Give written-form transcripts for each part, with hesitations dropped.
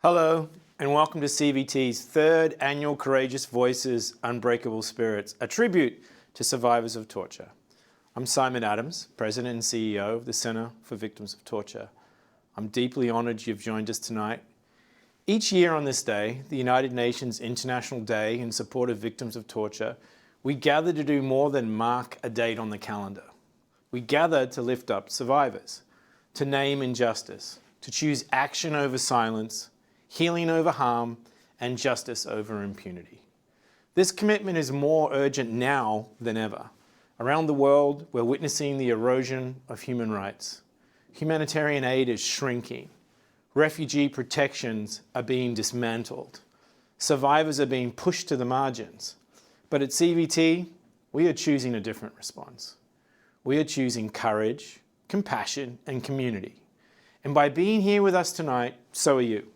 Hello, and welcome to CVT's third annual Courageous Voices, Unbreakable Spirits, a tribute to survivors of torture. I'm Simon Adams, President and CEO of the Center for Victims of Torture. I'm deeply honored you've joined us tonight. Each year on this day, the United Nations International Day in support of victims of torture, we gather to do more than mark a date on the calendar. We gather to lift up survivors, to name injustice, to choose action over silence, healing over harm, and justice over impunity. This commitment is more urgent now than ever. Around the world, we're witnessing the erosion of human rights. Humanitarian aid is shrinking. Refugee protections are being dismantled. Survivors are being pushed to the margins. But at CVT, we are choosing a different response. We are choosing courage, compassion, and community. And by being here with us tonight, so are you.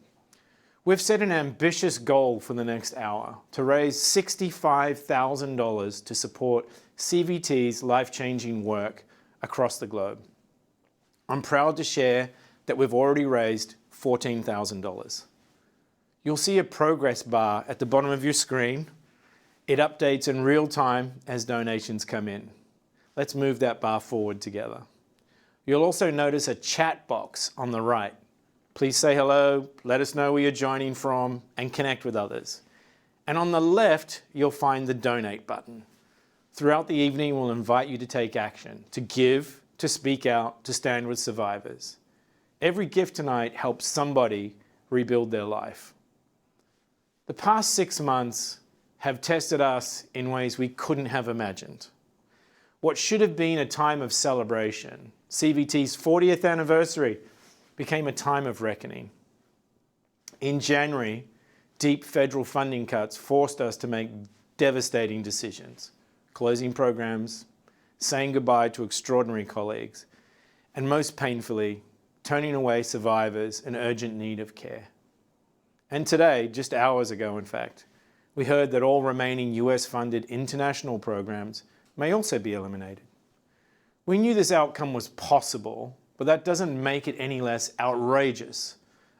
We've set an ambitious goal for the next hour to raise $65,000 to support CVT's life-changing work across the globe. I'm proud to share that we've already raised $14,000. You'll see a progress bar at the bottom of your screen. It updates in real time as donations come in. Let's move that bar forward together. You'll also notice a chat box on the right. Please say hello, let us know where you're joining from, and connect with others. And on the left, you'll find the donate button. Throughout the evening, we'll invite you to take action, to give, to speak out, to stand with survivors. Every gift tonight helps somebody rebuild their life. The past 6 months have tested us in ways we couldn't have imagined. What should have been a time of celebration, CVT's 40th anniversary, became a time of reckoning. In January, deep federal funding cuts forced us to make devastating decisions, closing programs, saying goodbye to extraordinary colleagues, and most painfully, turning away survivors in urgent need of care. And today, just hours ago in fact, we heard that all remaining US-funded international programs may also be eliminated. We knew this outcome was possible, but that doesn't make it any less outrageous,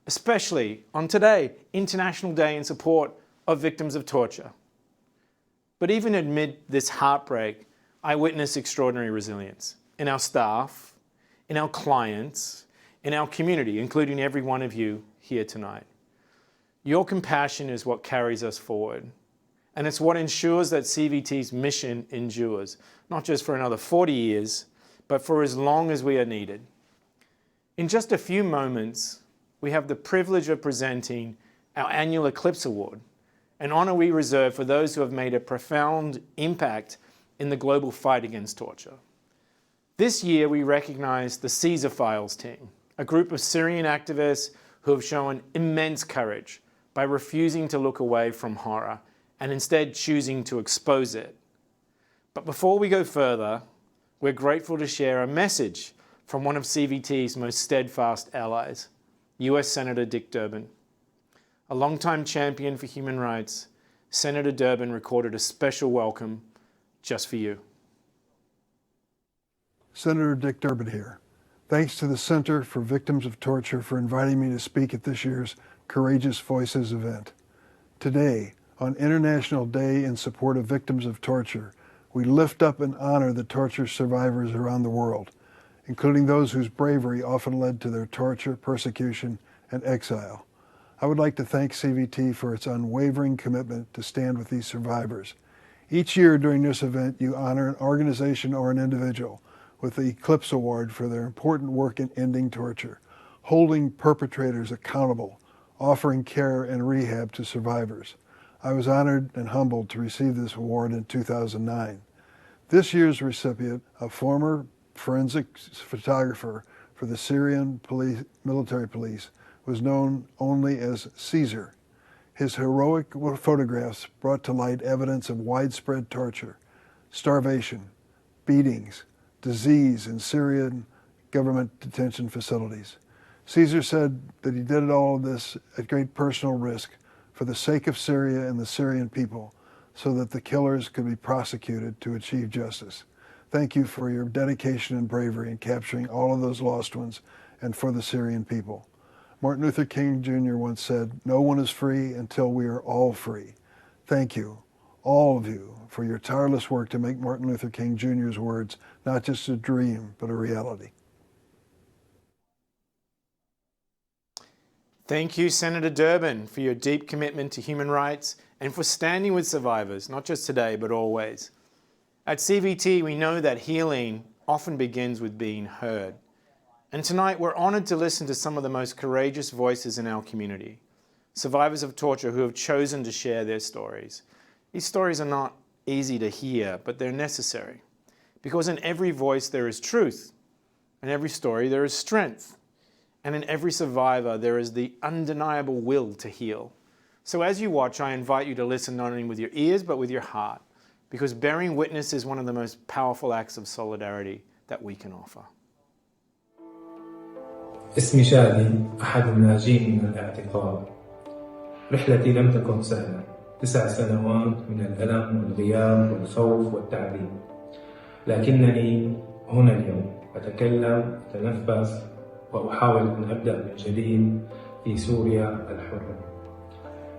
especially on today, International Day in support of victims of torture. But even amid this heartbreak, I witness extraordinary resilience in our staff, in our clients, in our community, including every one of you here tonight. Your compassion is what carries us forward, and it's what ensures that CVT's mission endures, not just for another 40 years, but for as long as we are needed. In just a few moments, we have the privilege of presenting our annual Eclipse Award, an honor we reserve for those who have made a profound impact in the global fight against torture. This year, we recognize the Caesar Files team, a group of Syrian activists who have shown immense courage by refusing to look away from horror and instead choosing to expose it. But before we go further, we're grateful to share a message from one of CVT's most steadfast allies, US Senator Dick Durbin. A longtime champion for human rights, Senator Durbin recorded a special welcome just for you. Senator Dick Durbin here. Thanks to the Center for Victims of Torture for inviting me to speak at this year's Courageous Voices event. Today, on International Day in support of victims of torture, we lift up and honor the torture survivors around the world, including those whose bravery often led to their torture, persecution, and exile. I would like to thank CVT for its unwavering commitment to stand with these survivors. Each year during this event, you honor an organization or an individual with the Eclipse Award for their important work in ending torture, holding perpetrators accountable, offering care and rehab to survivors. I was honored and humbled to receive this award in 2009. This year's recipient, a former forensic photographer for the Syrian military police, was known only as Caesar. His heroic photographs brought to light evidence of widespread torture, starvation, beatings, disease in Syrian government detention facilities. Caesar said that he did all of this at great personal risk for the sake of Syria and the Syrian people, so that the killers could be prosecuted to achieve justice. Thank you for your dedication and bravery in capturing all of those lost ones and for the Syrian people. Martin Luther King Jr. once said, "No one is free until we are all free." Thank you, all of you, for your tireless work to make Martin Luther King Jr.'s words not just a dream, but a reality. Thank you, Senator Durbin, for your deep commitment to human rights and for standing with survivors, not just today, but always. At CVT, we know that healing often begins with being heard. And tonight, we're honored to listen to some of the most courageous voices in our community, survivors of torture who have chosen to share their stories. These stories are not easy to hear, but they're necessary. Because in every voice there is truth, in every story there is strength, and in every survivor there is the undeniable will to heal. So as you watch, I invite you to listen not only with your ears, but with your heart, because bearing witness is one of the most powerful acts of solidarity that we can offer. اسمي شادي، أحد الناجين من الاعتقال. رحلتي لم تكن سهلة، 9 سنوات من الألم والغياب والخوف والتعذيب. لكنني هنا اليوم، أتكلم، أتنفس، وأحاول أن أبدأ من جديد في سوريا الحرة.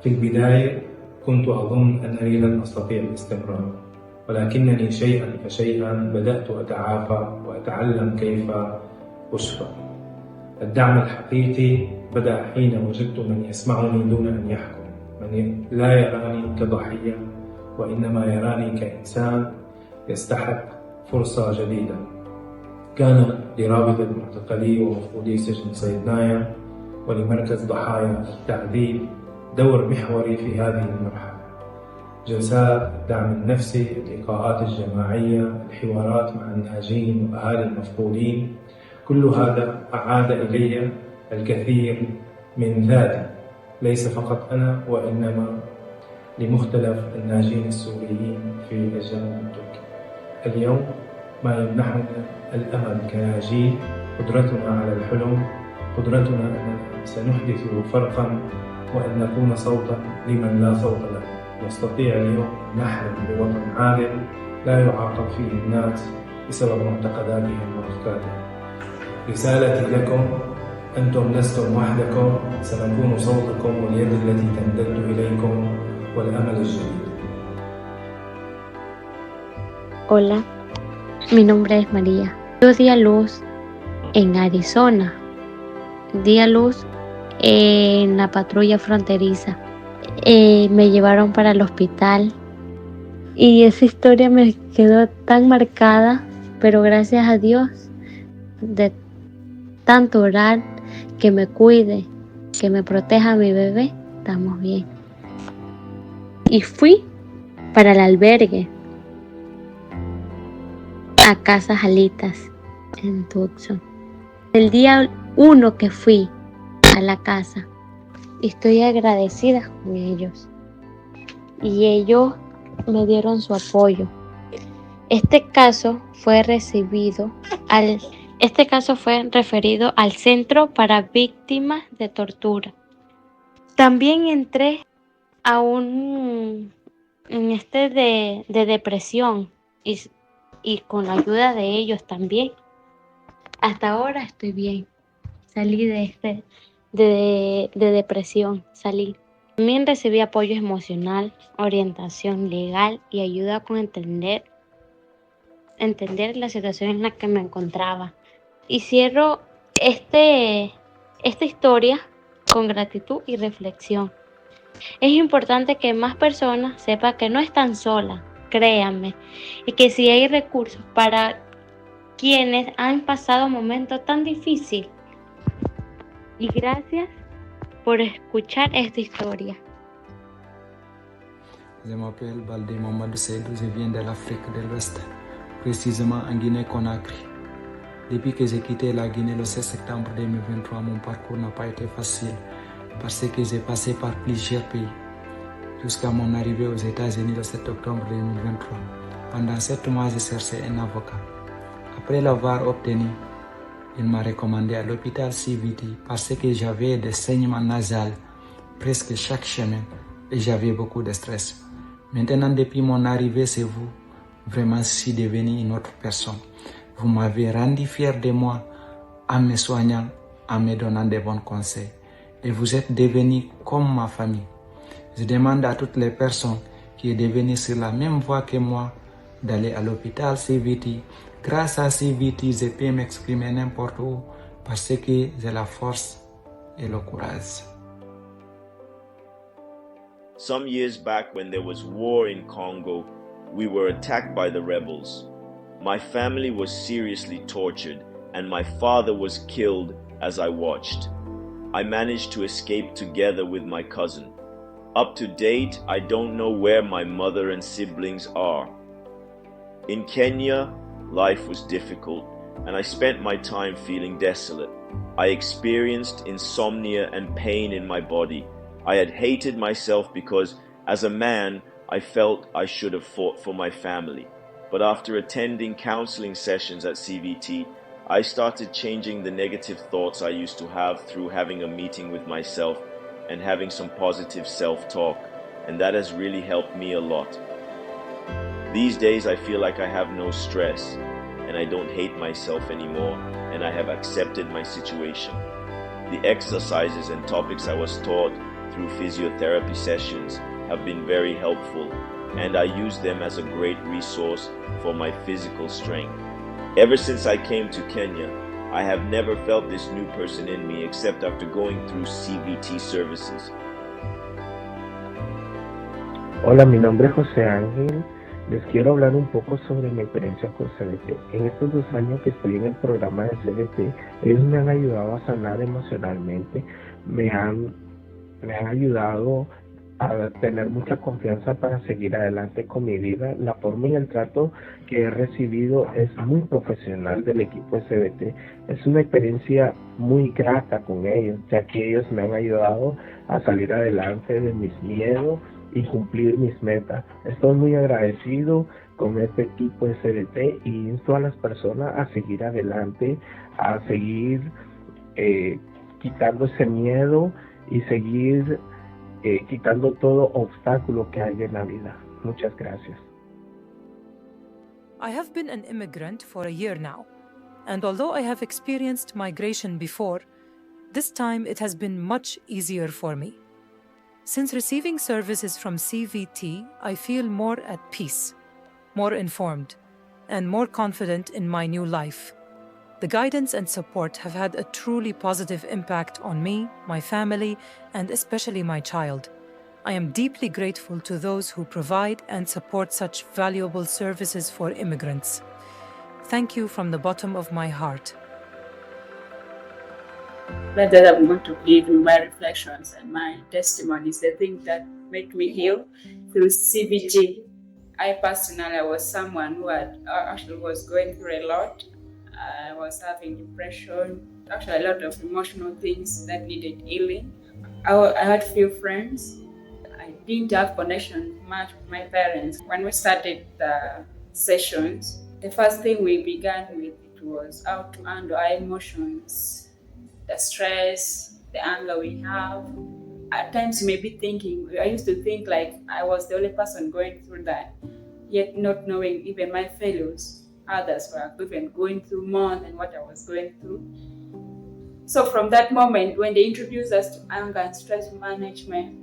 في البداية كنت أظن أنني لن أستطيع الاستمرار، ولكنني شيئا فشيئا بدأت أتعافى وأتعلم كيف أشفى. الدعم الحقيقي بدأ حين وجدت من يسمعني دون أن يحكم، من لا يراني كضحية وإنما يراني كإنسان يستحق فرصة جديدة. كان لرابط المعتقلي ومفقودي سجن صيدنايا ولمركز ضحايا التعذيب دور محوري في هذه المرحلة. جلسات الدعم النفسي، اللقاءات الجماعية، الحوارات مع الناجين وأهالي المفقودين، كل هذا أعاد إلي الكثير من ذاتي، ليس فقط أنا وإنما لمختلف الناجين السوريين في الجنوب التركي. اليوم ما يمنحنا الأمل كناجين قدرتنا على الحلم، قدرتنا أننا سنحدث فرقا وأن نكون صوتا لمن لا صوت له. نستطيع اليوم أن نحلم بوطن عادل لا يعاقب فيه الناس بسبب معتقداتهم وأفكارهم. رسالتي لكم: أنتم لستم وحدكم، سنكون صوتكم واليد التي تمتد إليكم والأمل الجديد. Hola, mi nombre es María. Yo di a luz en Arizona. Di a luz en la patrulla fronteriza. Me llevaron para el hospital y esa historia me quedó tan marcada, pero gracias a Dios, de tanto orar, que me cuide, que me proteja a mi bebé, estamos bien. Y fui para el albergue a Casa Jalitas en Tucson. El día 1 que fui a la casa, estoy agradecida con ellos y ellos me dieron su apoyo. Este caso fue referido al Centro para Víctimas de Tortura. También entré a un de depresión y con la ayuda de ellos también. Hasta ahora estoy bien. Salí de depresión, salí. También recibí apoyo emocional, orientación legal y ayuda con entender la situación en la que me encontraba. Y cierro esta historia con gratitud y reflexión. Es importante que más personas sepan que no están solas, créanme, y que si hay recursos para quienes han pasado momentos tan difíciles. Y gracias por escuchar esta historia. Je m'appelle Balde Mamadou Seydou, je viens de l'Afrique de l'Ouest, précisément en Guinée-Conakry. Depuis que j'ai quitté la Guinée le 16 septembre 2023, mon parcours n'a pas été facile parce que j'ai passé par plusieurs pays jusqu'à mon arrivée aux États-Unis le 7 octobre 2023. Pendant 7 mois, j'ai cherché un avocat. Après l'avoir obtenu, il m'a recommandé à l'hôpital CVT parce que j'avais des saignements nasaux presque chaque semaine et j'avais beaucoup de stress. Maintenant, depuis mon arrivée chez vous, vraiment, je suis devenu une autre personne. Vous m'avez rendu fier de moi en me soignant, en me donnant de bons conseils. et vous êtes devenus comme ma famille. Je demande à toutes les personnes qui sont devenues sur la même voie que moi d'aller à l'hôpital CVT. Grâce à CVT, je peux m'exprimer n'importe où parce que j'ai la force et le courage. Some years back, when there was war in Congo, we were attacked by the rebels. My family was seriously tortured, and my father was killed as I watched. I managed to escape together with my cousin. Up to date, I don't know where my mother and siblings are. In Kenya, life was difficult, and I spent my time feeling desolate. I experienced insomnia and pain in my body. I had hated myself because, as a man, I felt I should have fought for my family. But after attending counseling sessions at CVT, I started changing the negative thoughts I used to have through having a meeting with myself and having some positive self-talk, and that has really helped me a lot. These days I feel like I have no stress, and I don't hate myself anymore, and I have accepted my situation. The exercises and topics I was taught through physiotherapy sessions have been very helpful, and I use them as a great resource for my physical strength. Ever since I came to Kenya, I have never felt this new person in me except after going through CVT services. Hola, mi nombre es José Ángel. Les quiero hablar un poco sobre mi experiencia con CBT. En estos 2 años que estoy en el programa de CBT, ellos me han ayudado a sanar emocionalmente, me han ayudado a tener mucha confianza para seguir adelante con mi vida. La forma y el trato que he recibido es muy profesional del equipo de CBT. Es una experiencia muy grata con ellos, ya que ellos me han ayudado a salir adelante de mis miedos y cumplir mis metas. Estoy muy agradecido con este equipo de CBT y insto a las personas a seguir adelante, a seguir quitando ese miedo y seguir quitando todo obstáculo que hay en la vida. Muchas gracias. I have been an immigrant for a year now, and although I have experienced migration before, this time it has been much easier for me. Since receiving services from CVT, I feel more at peace, more informed, and more confident in my new life. The guidance and support have had a truly positive impact on me, my family, and especially my child. I am deeply grateful to those who provide and support such valuable services for immigrants. Thank you from the bottom of my heart. That I'm going to give my reflections and my testimonies, the things that make me heal through CVT. I personally was someone who actually was going through a lot. I was having depression, actually a lot of emotional things that needed healing. I had few friends. I didn't have connection much with my parents. When we started the sessions, the first thing we began with was how to handle our emotions, the stress, the anger we have. At times you may be thinking, I used to think like I was the only person going through that, yet not knowing even my failures. Others were even going through more than what I was going through. So from that moment, when they introduced us to anger and stress management,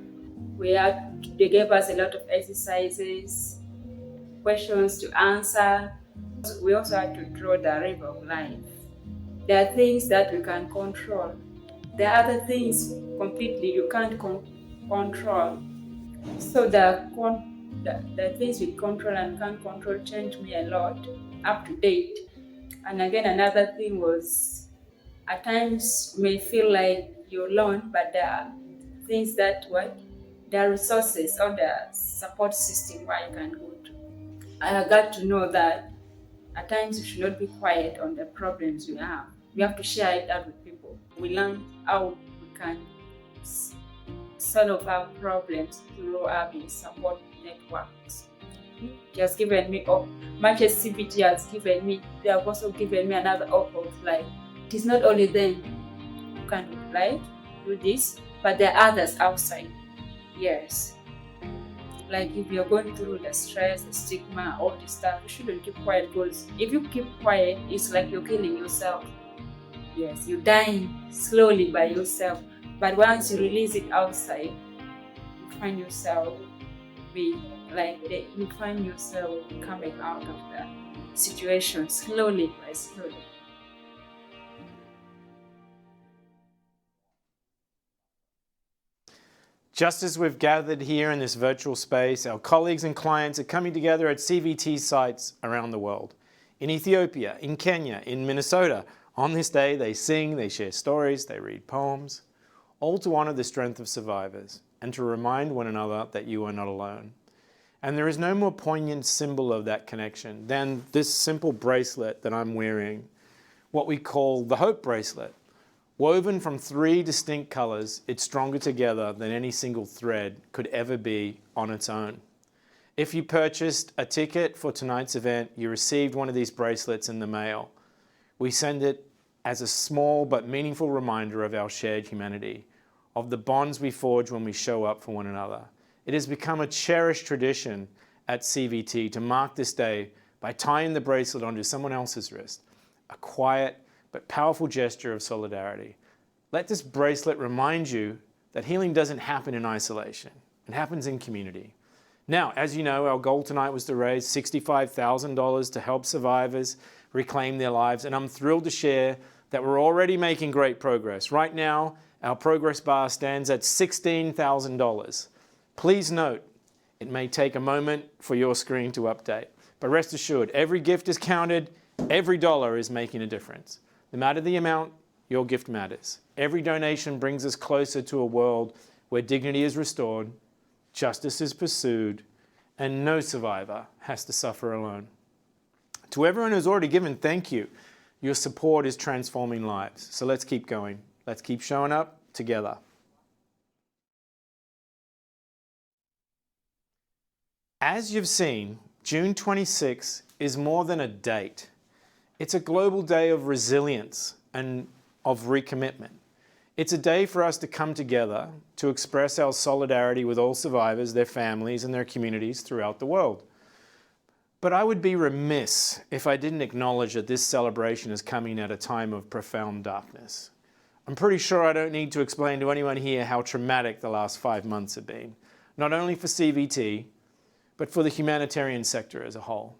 they gave us a lot of exercises, questions to answer. We also had to draw the river of life. There are things that we can control. There are other things completely you can't control. So the things we control and can't control changed me a lot, up to date. And again, another thing was, at times you may feel like you're alone, but there are things that there are resources or the support system where you can go to. I got to know that at times you should not be quiet on the problems you have. We have to share it out with people. We learn how we can solve our problems through having support networks. It has given me hope. Much as CVT has given me, they have also given me another hope of life. It is not only them who can do this, but there are others outside. Yes. Like if you're going through the stress, the stigma, all this stuff, you shouldn't keep quiet, because if you keep quiet, it's like you're killing yourself. Yes, you're dying slowly by yourself. But once you release it outside, you find yourself you find yourself coming out of that situation slowly by slowly. Just as we've gathered here in this virtual space, our colleagues and clients are coming together at CVT sites around the world. In Ethiopia, in Kenya, in Minnesota. On this day, they sing, they share stories, they read poems, all to honor the strength of survivors and to remind one another that you are not alone. And there is no more poignant symbol of that connection than this simple bracelet that I'm wearing, what we call the Hope Bracelet. Woven from 3 distinct colors, it's stronger together than any single thread could ever be on its own. If you purchased a ticket for tonight's event, you received one of these bracelets in the mail. We send it as a small but meaningful reminder of our shared humanity, of the bonds we forge when we show up for one another. It has become a cherished tradition at CVT to mark this day by tying the bracelet onto someone else's wrist, a quiet but powerful gesture of solidarity. Let this bracelet remind you that healing doesn't happen in isolation. It happens in community. Now, as you know, our goal tonight was to raise $65,000 to help survivors reclaim their lives, and I'm thrilled to share that we're already making great progress. Right now, our progress bar stands at $16,000. Please note, it may take a moment for your screen to update, but rest assured, every gift is counted, every dollar is making a difference. No matter the amount, your gift matters. Every donation brings us closer to a world where dignity is restored, justice is pursued, and no survivor has to suffer alone. To everyone who's already given, thank you. Your support is transforming lives. So let's keep going. Let's keep showing up together. As you've seen, June 26 is more than a date. It's a global day of resilience and of recommitment. It's a day for us to come together to express our solidarity with all survivors, their families, and their communities throughout the world. But I would be remiss if I didn't acknowledge that this celebration is coming at a time of profound darkness. I'm pretty sure I don't need to explain to anyone here how traumatic the last 5 months have been, not only for CVT, but for the humanitarian sector as a whole.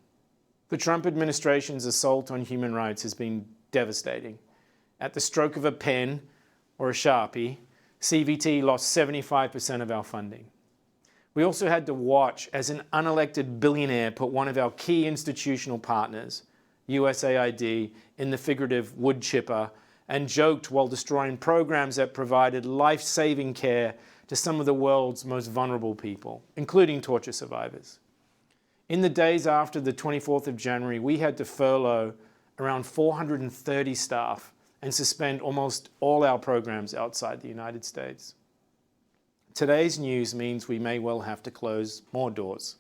The Trump administration's assault on human rights has been devastating. At the stroke of a pen or a Sharpie, CVT lost 75% of our funding. We also had to watch as an unelected billionaire put one of our key institutional partners, USAID, in the figurative wood chipper and joked while destroying programs that provided life-saving care to some of the world's most vulnerable people, including torture survivors. In the days after the 24th of January, we had to furlough around 430 staff and suspend almost all our programs outside the United States. Today's news means we may well have to close more doors.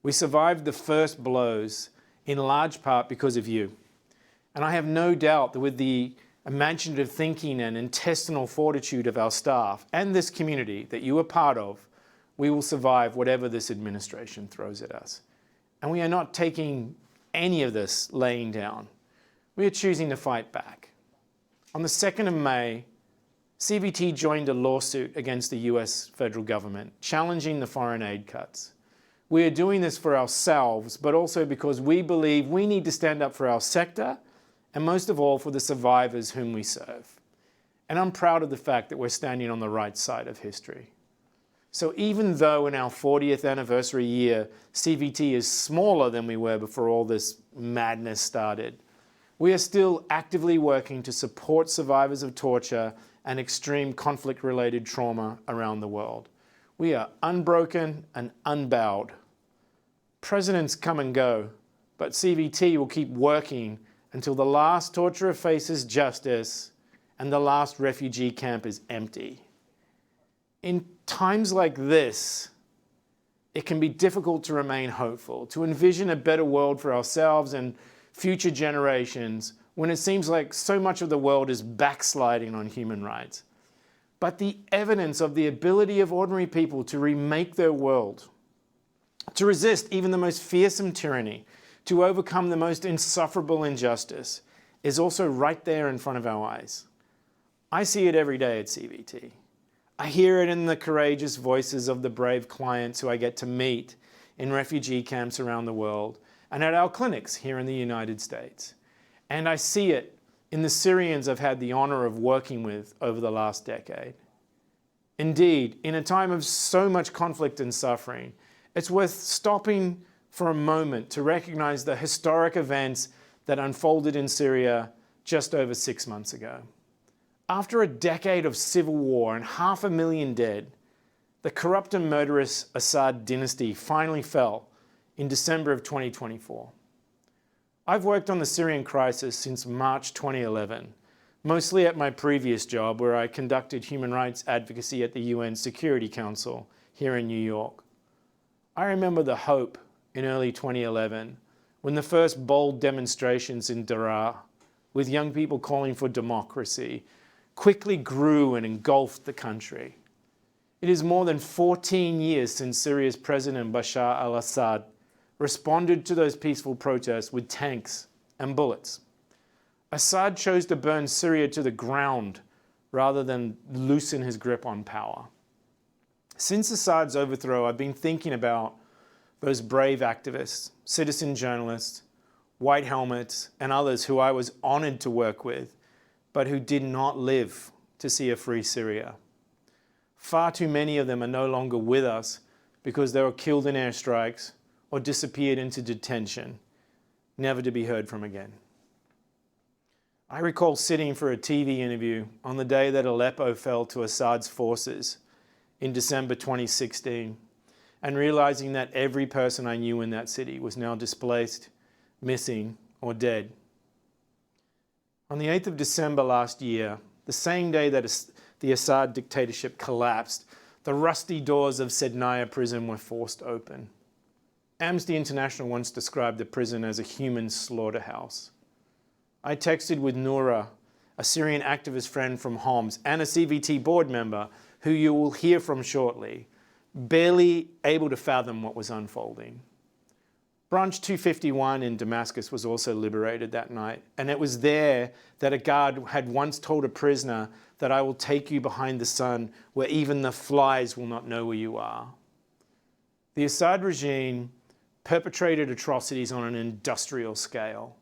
We survived the first blows in large part because of you. And I have no doubt that with the imaginative thinking and intestinal fortitude of our staff and this community that you are part of, we will survive whatever this administration throws at us. And we are not taking any of this laying down. We are choosing to fight back. On the 2nd of May, CVT joined a lawsuit against the US federal government, challenging the foreign aid cuts. We are doing this for ourselves, but also because we believe we need to stand up for our sector, and most of all for the survivors whom we serve. And I'm proud of the fact that we're standing on the right side of history. So even though in our 40th anniversary year, CVT is smaller than we were before all this madness started, we are still actively working to support survivors of torture and extreme conflict-related trauma around the world. We are unbroken and unbowed. Presidents come and go, but CVT will keep working until the last torturer faces justice and the last refugee camp is empty. In times like this, it can be difficult to remain hopeful, to envision a better world for ourselves and future generations when it seems like so much of the world is backsliding on human rights. But the evidence of the ability of ordinary people to remake their world, to resist even the most fearsome tyranny, to overcome the most insufferable injustice, is also right there in front of our eyes. I see it every day at CVT. I hear it in the courageous voices of the brave clients who I get to meet in refugee camps around the world and at our clinics here in the United States. And I see it in the Syrians I've had the honor of working with over the last decade. Indeed, in a time of so much conflict and suffering, it's worth stopping for a moment to recognize the historic events that unfolded in Syria just over 6 months ago. After a decade of civil war and 500,000 dead, the corrupt and murderous Assad dynasty finally fell in December of 2024. I've worked on the Syrian crisis since March 2011, mostly at my previous job where I conducted human rights advocacy at the UN Security Council here in New York. I remember the hope in early 2011 when the first bold demonstrations in Daraa, with young people calling for democracy, quickly grew and engulfed the country. It is more than 14 years since Syria's President Bashar al-Assad responded to those peaceful protests with tanks and bullets. Assad chose to burn Syria to the ground rather than loosen his grip on power. Since Assad's overthrow, I've been thinking about those brave activists, citizen journalists, white helmets, and others who I was honored to work with, but who did not live to see a free Syria. Far too many of them are no longer with us because they were killed in airstrikes or disappeared into detention, never to be heard from again. I recall sitting for a TV interview on the day that Aleppo fell to Assad's forces in December 2016, and realizing that every person I knew in that city was now displaced, missing, or dead. On the 8th of December last year, the same day that the Assad dictatorship collapsed, the rusty doors of Sednaya prison were forced open. Amnesty International once described the prison as a human slaughterhouse. I texted with Noura, a Syrian activist friend from Homs and a CVT board member who you will hear from shortly, barely able to fathom what was unfolding. Branch 251 in Damascus was also liberated that night, and it was there that a guard had once told a prisoner that I will take you behind the sun where even the flies will not know where you are. The Assad regime perpetrated atrocities on an industrial scale.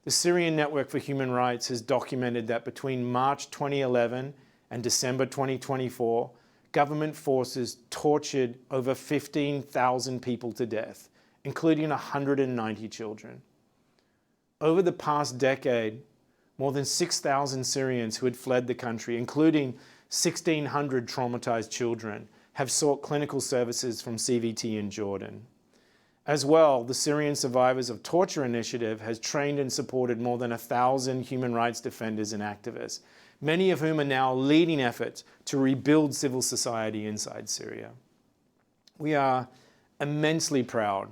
The Syrian Network for Human Rights has documented that between March 2011 and December 2024, government forces tortured over 15,000 people to death, including 190 children. Over the past decade, more than 6,000 Syrians who had fled the country, including 1,600 traumatized children, have sought clinical services from CVT in Jordan. As well, the Syrian Survivors of Torture Initiative has trained and supported more than 1,000 human rights defenders and activists, many of whom are now leading efforts to rebuild civil society inside Syria. We are immensely proud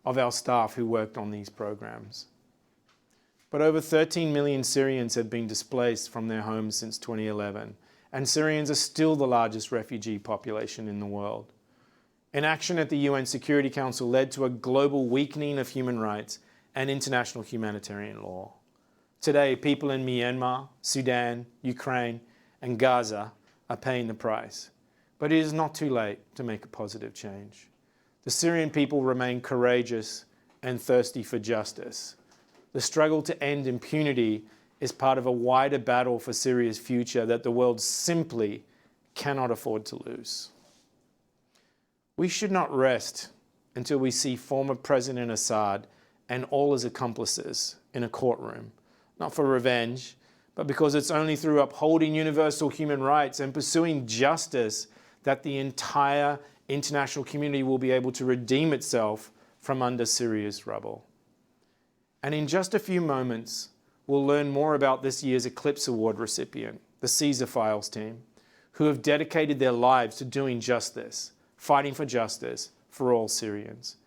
of our staff who worked on these programs. But over 13 million Syrians have been displaced from their homes since 2011, and Syrians are still the largest refugee population in the world. Inaction at the UN Security Council led to a global weakening of human rights and international humanitarian law. Today, people in Myanmar, Sudan, Ukraine, and Gaza are paying the price. But it is not too late to make a positive change. The Syrian people remain courageous and thirsty for justice. The struggle to end impunity is part of a wider battle for Syria's future that the world simply cannot afford to lose. We should not rest until we see former President Assad and all his accomplices in a courtroom, not for revenge, but because it's only through upholding universal human rights and pursuing justice that the entire international community will be able to redeem itself from under Syria's rubble. And in just a few moments, we'll learn more about this year's Eclipse Award recipient, the Caesar Files team, who have dedicated their lives to doing just this, fighting for justice for all Syrians.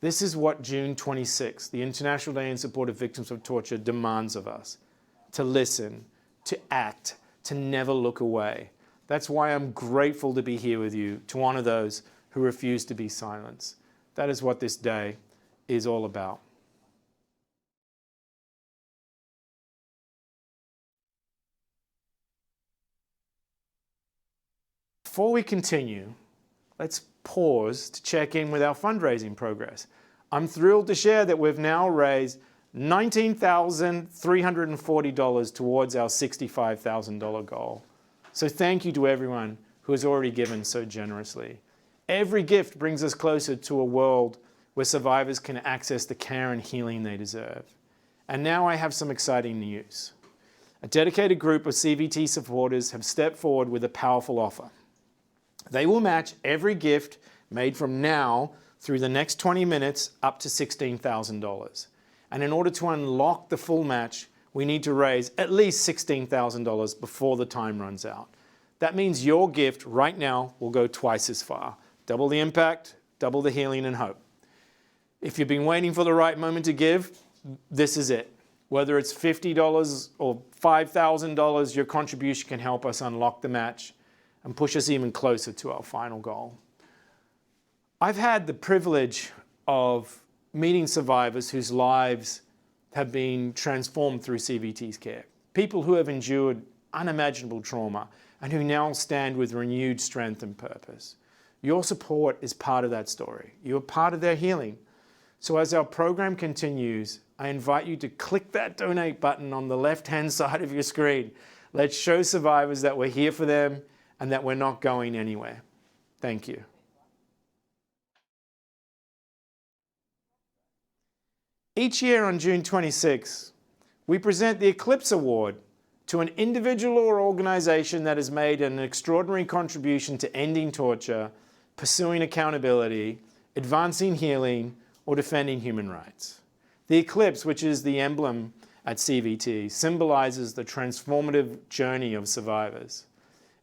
This is what June 26, the International Day in Support of Victims of Torture, demands of us: to listen, to act, to never look away. That's why I'm grateful to be here with you, to honor those who refuse to be silenced. That is what this day is all about. Before we continue, let's pause to check in with our fundraising progress. I'm thrilled to share that we've now raised $19,340 towards our $65,000 goal. So thank you to everyone who has already given so generously. Every gift brings us closer to a world where survivors can access the care and healing they deserve. And now I have some exciting news. A dedicated group of CVT supporters have stepped forward with a powerful offer. They will match every gift made from now through the next 20 minutes up to $16,000. And in order to unlock the full match, we need to raise at least $16,000 before the time runs out. That means your gift right now will go twice as far. Double the impact, double the healing and hope. If you've been waiting for the right moment to give, this is it. Whether it's $50 or $5,000, your contribution can help us unlock the match and push us even closer to our final goal. I've had the privilege of meeting survivors whose lives have been transformed through CVT's care. People who have endured unimaginable trauma and who now stand with renewed strength and purpose. Your support is part of that story. You are part of their healing. So as our program continues, I invite you to click that donate button on the left-hand side of your screen. Let's show survivors that we're here for them and that we're not going anywhere. Thank you. Each year on June 26, we present the Eclipse Award to an individual or organization that has made an extraordinary contribution to ending torture, pursuing accountability, advancing healing, or defending human rights. The eclipse, which is the emblem at CVT, symbolizes the transformative journey of survivors.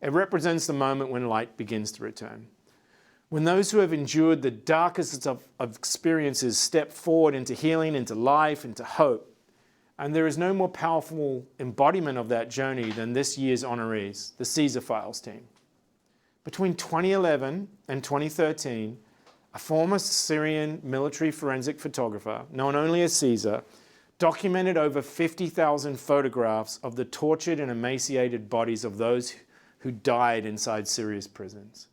It represents the moment when light begins to return. When those who have endured the darkest of experiences step forward into healing, into life, into hope. And there is no more powerful embodiment of that journey than this year's honorees, the Caesar Files team. Between 2011 and 2013, a former Syrian military forensic photographer, known only as Caesar, documented over 50,000 photographs of the tortured and emaciated bodies of those who died inside Syria's prisons.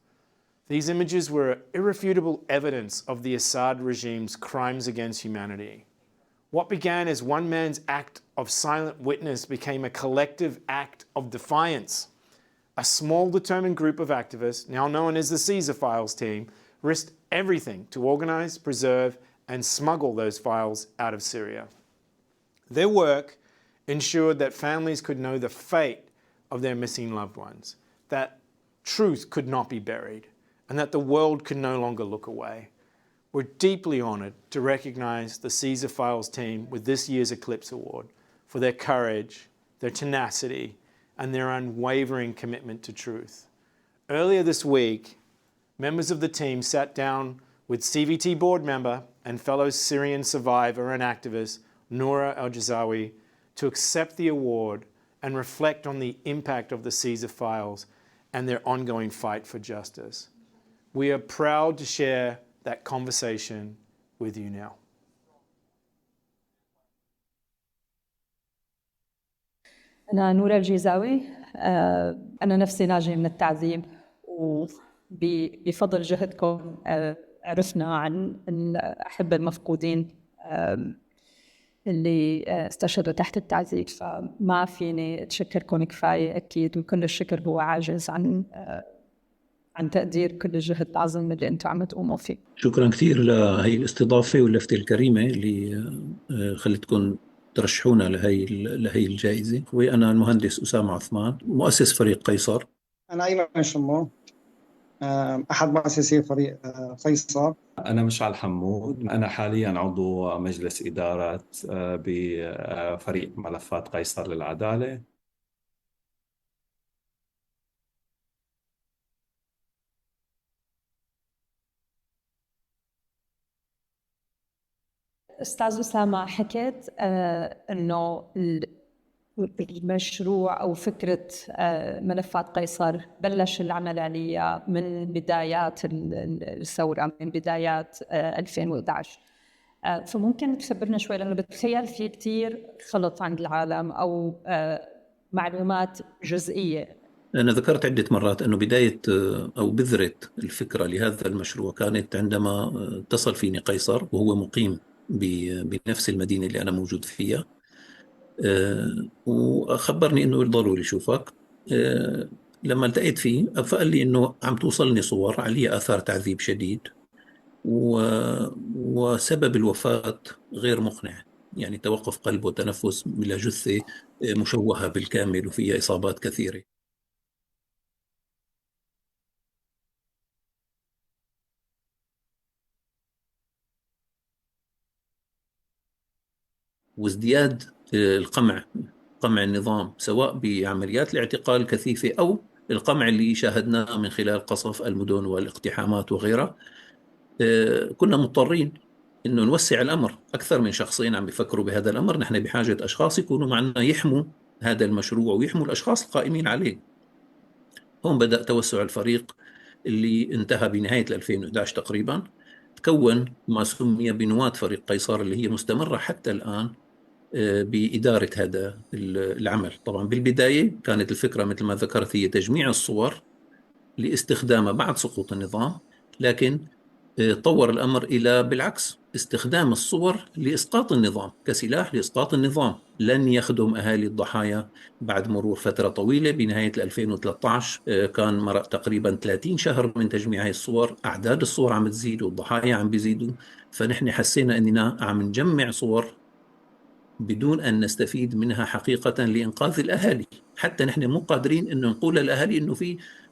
These images were irrefutable evidence of the Assad regime's crimes against humanity. What began as one man's act of silent witness became a collective act of defiance. A small, determined group of activists, now known as the Caesar Files team, risked everything to organize, preserve, and smuggle those files out of Syria. Their work ensured that families could know the fate of their missing loved ones, that truth could not be buried, and that the world could no longer look away. We're deeply honored to recognize the Caesar Files team with this year's Eclipse Award for their courage, their tenacity, and their unwavering commitment to truth. Earlier this week, members of the team sat down with CVT board member and fellow Syrian survivor and activist Noura El-Jazawi to accept the award and reflect on the impact of the Caesar Files and their ongoing fight for justice. We are proud to share that conversation with you now. أنا نورة الجيزاوي. أنا نفسي ناجية من التعذيب، وبفضل جهدكم عرفنا عن الأحبة المفقودين اللي استشهدوا تحت التعذيب، فما فيني أتشكركم كفاية أكيد، وكل الشكر هو عاجز عن تقدير كل الجهد العظيم اللي أنتم عم تقوموا فيه. شكرا كثير لهي الاستضافة واللفتة الكريمة اللي خلتكم ترشحونا لهي الجائزة. وأنا المهندس أسامة عثمان، مؤسس فريق قيصر. أنا أيمن شمو، أحد مؤسسي فريق قيصر. أنا مشعل حمود، أنا حالياً عضو مجلس إدارة بفريق ملفات قيصر للعدالة. أستاذ أسامة حكيت إنه المشروع أو فكرة ملفات قيصر بلش العمل عليها من بدايات الثورة، من بدايات 2011. فممكن تخبرنا شوي، لأنه بتخيل في كتير خلط عند العالم أو معلومات جزئية. أنا ذكرت عدة مرات أنه بداية أو بذرة الفكرة لهذا المشروع كانت عندما اتصل فيني قيصر وهو مقيم بنفس المدينة اللي أنا موجود فيها، وخبرني أنه ضروري يشوفك. لما التقيت فيه فقال لي أنه عم توصلني صور عليها آثار تعذيب شديد، وسبب الوفاة غير مقنع، يعني توقف قلب وتنفس بلا جثة مشوهة بالكامل وفيها إصابات كثيرة. وازدياد قمع النظام سواء بعمليات الاعتقال الكثيفة أو القمع اللي شاهدناه من خلال قصف المدن والاقتحامات وغيرها. كنا مضطرين إنه نوسع الأمر. أكثر من شخصين عم بيفكروا بهذا الأمر، نحن بحاجة أشخاص يكونوا معنا يحموا هذا المشروع ويحموا الأشخاص القائمين عليه. هون بدأ توسع الفريق اللي انتهى بنهاية 2011 تقريبا، تكون ما سمي بنواة فريق قيصر اللي هي مستمرة حتى الآن بإدارة هذا العمل. طبعا بالبداية كانت الفكرة مثل ما ذكرت هي تجميع الصور لاستخدامها بعد سقوط النظام، لكن طور الأمر إلى بالعكس استخدام الصور لإسقاط النظام كسلاح لإسقاط النظام لن يخدم أهالي الضحايا. بعد مرور فترة طويلة بنهاية 2013 كان مرق تقريبا 30 شهر من تجميع هاي الصور، أعداد الصور عم تزيد والضحايا عم بيزيدوا، فنحن حسينا أننا عم نجمع صور بدون أن نستفيد منها حقيقة لإنقاذ الأهالي. حتى نحن مو قادرين أن نقول للأهالي أنه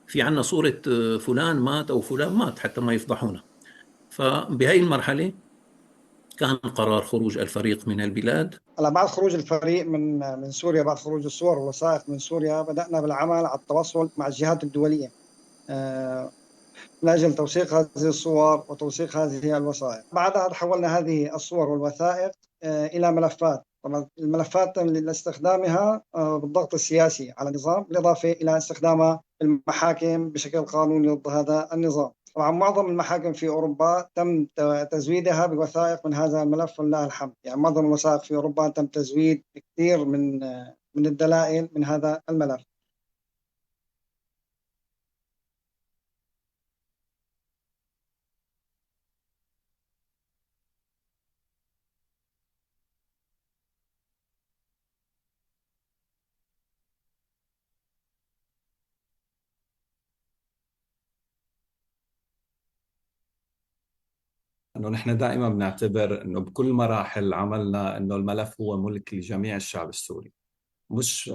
في عنا صورة فلان مات أو فلان مات حتى ما يفضحونا. فبهذه المرحلة كان قرار خروج الفريق من البلاد. بعد خروج الفريق من سوريا، بعد خروج الصور والوثائق من سوريا، بدأنا بالعمل على التواصل مع الجهات الدولية من أجل توثيق هذه الصور وتوثيق هذه الوثائق. بعدها تحولنا هذه الصور والوثائق إلى ملفات. طبعا الملفات لاستخدامها بالضغط السياسي على النظام، بالإضافة إلى استخدامها المحاكم بشكل قانوني ضد هذا النظام. طبعا معظم المحاكم في أوروبا تم تزويدها بوثائق من هذا الملف ولله الحمد. يعني معظم الوثائق في أوروبا تم تزويد كثير من الدلائل من هذا الملف. انه نحن دائما بنعتبر انه بكل مراحل عملنا انه الملف هو ملك لجميع الشعب السوري، مش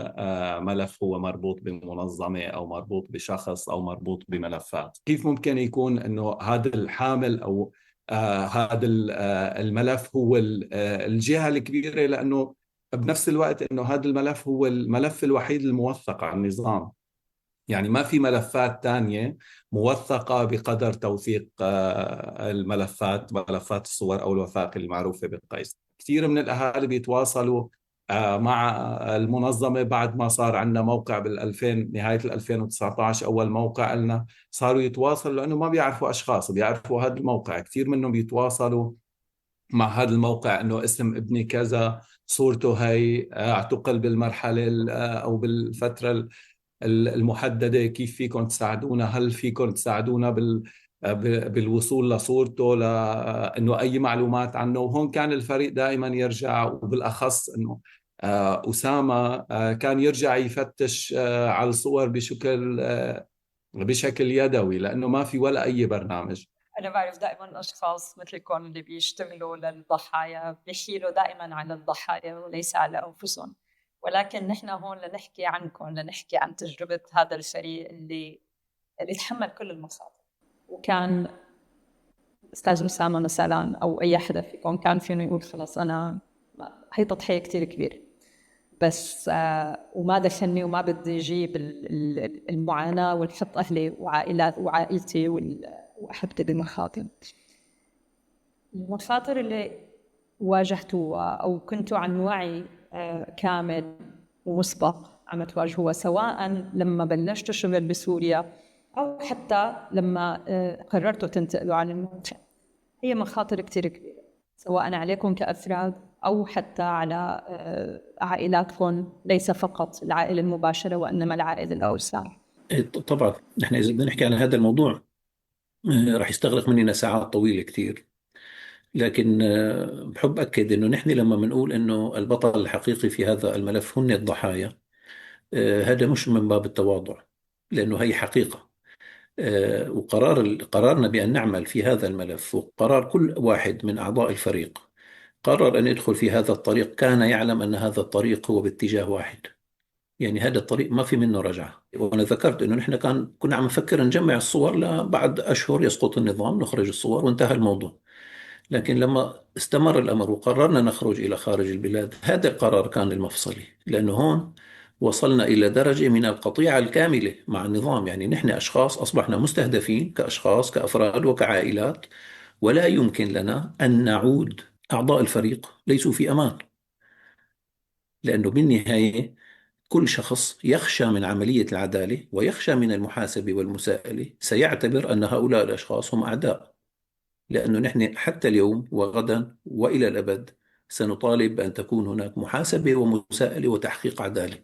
ملف هو مربوط بمنظمة أو مربوط بشخص أو مربوط بملفات. كيف ممكن يكون أنه هذا الحامل أو هذا الملف هو الجهة الكبيرة، لأنه بنفس الوقت أنه هذا الملف هو الملف الوحيد الموثق عن النظام. يعني ما في ملفات تانية موثقة بقدر توثيق ملفات الصور أو الوثائق المعروفة بالقيس. كثير من الأهالي بيتواصلوا مع المنظمة بعد ما صار عندنا موقع نهاية 2019 أول موقع لنا، صاروا يتواصلوا لأنه ما بيعرفوا أشخاص، بيعرفوا هذا الموقع. كثير منهم بيتواصلوا مع هذا الموقع أنه اسم ابني كذا، صورته هي، اعتقل بالمرحلة أو بالفترة المحددة، كيف فيكم تساعدونا؟ هل فيكم تساعدونا بالوصول لصورته، لأنه أي معلومات عنه؟ وهون كان الفريق دائما يرجع، وبالأخص أنه أسامة كان يرجع يفتش على الصور بشكل يدوي، لأنه ما في ولا أي برنامج. أنا بعرف دائما أشخاص مثلكم اللي بيشتغلوا للضحايا بيحيلوا دائما على الضحايا وليس على أنفسهم، ولكن نحن هون لنحكي عنكم، لنحكي عن تجربة هذا الفريق اللي تحمل كل المخاطر. وكان أستاذ أسامة مثلا أو أي حدا فيكم كان فينه يقول خلاص أنا هي تضحية كتير كبيرة، بس وما دخلني وما بدي أجيب المعاناة ونحط أهلي وعائلتي وأحبتي بالمخاطر. المخاطر اللي واجهتوها أو كنتوا عن وعي كامل ومسبق عم تواجهوها، سواء لما بلشتوا شغل بسوريا أو حتى لما قررتوا تنتقلوا عن المنطقة، هي مخاطر كتير كبيرة سواء عليكم كأفراد أو حتى على عائلاتكم، ليس فقط العائلة المباشرة وإنما العائلة الأوسع. طبعا نحن إذا بدنا نحكي عن هذا الموضوع راح يستغرق مننا ساعات طويلة كثير. لكن بحب أكد أنه نحن لما بنقول أنه البطل الحقيقي في هذا الملف هن الضحايا، هذا مش من باب التواضع، لأنه هي حقيقة. قرارنا بأن نعمل في هذا الملف، وقرار كل واحد من أعضاء الفريق قرر أن يدخل في هذا الطريق، كان يعلم أن هذا الطريق هو باتجاه واحد. يعني هذا الطريق ما في منه رجعة. وأنا ذكرت أنه نحن كنا عم نفكر نجمع الصور لبعد أشهر يسقط النظام، نخرج الصور وانتهى الموضوع. لكن لما استمر الأمر وقررنا نخرج إلى خارج البلاد، هذا القرار كان المفصلي، لأنه هون وصلنا إلى درجة من القطيعة الكاملة مع النظام. يعني نحن أشخاص أصبحنا مستهدفين كأشخاص كأفراد وكعائلات، ولا يمكن لنا أن نعود. أعضاء الفريق ليسوا في أمان، لأنه بالنهاية كل شخص يخشى من عملية العدالة ويخشى من المحاسبة والمساءلة سيعتبر أن هؤلاء الأشخاص هم أعداء. لأنه نحن حتى اليوم وغدا وإلى الأبد سنطالب بأن تكون هناك محاسبة ومساءلة وتحقيق عدالة.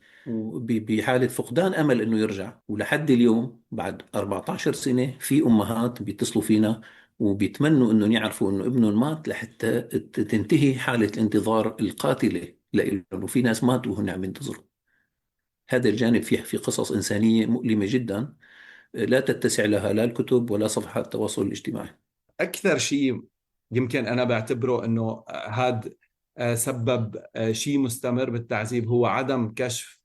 بحالة فقدان أمل أنه يرجع، ولحد اليوم بعد 14 سنة في أمهات بيتصلوا فينا وبيتمنوا أنهم يعرفوا أنه ابنهم مات لحتى تنتهي حالة الانتظار القاتلة لأنه في ناس ماتوا وهن عم ينتظروا. هذا الجانب في قصص إنسانية مؤلمة جدا لا تتسع لها لا الكتب ولا صفحات التواصل الاجتماعي. أكثر شيء يمكن أنا بعتبره أنه هذا سبب شيء مستمر بالتعذيب هو عدم كشف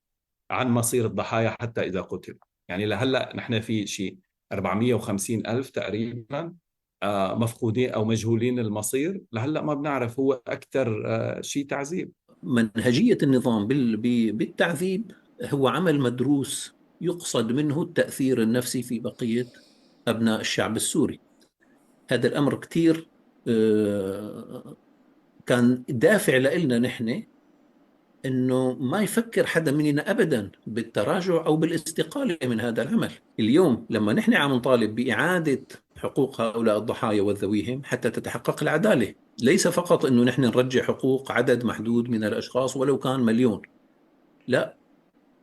عن مصير الضحايا حتى إذا قتل. يعني لهلأ نحن في شيء 450 ألف تقريبا مفقودين أو مجهولين المصير، لهلأ ما بنعرف. هو أكثر شيء تعذيب. منهجية النظام بالتعذيب هو عمل مدروس يقصد منه التأثير النفسي في بقية أبناء الشعب السوري. هذا الأمر كثير كان دافع لنا نحن أنه ما يفكر حدا مننا أبدا بالتراجع أو بالاستقالة من هذا العمل. اليوم لما نحن عم نطالب بإعادة حقوق هؤلاء الضحايا وذويهم حتى تتحقق العدالة، ليس فقط أنه نحن نرجع حقوق عدد محدود من الأشخاص ولو كان مليون، لا،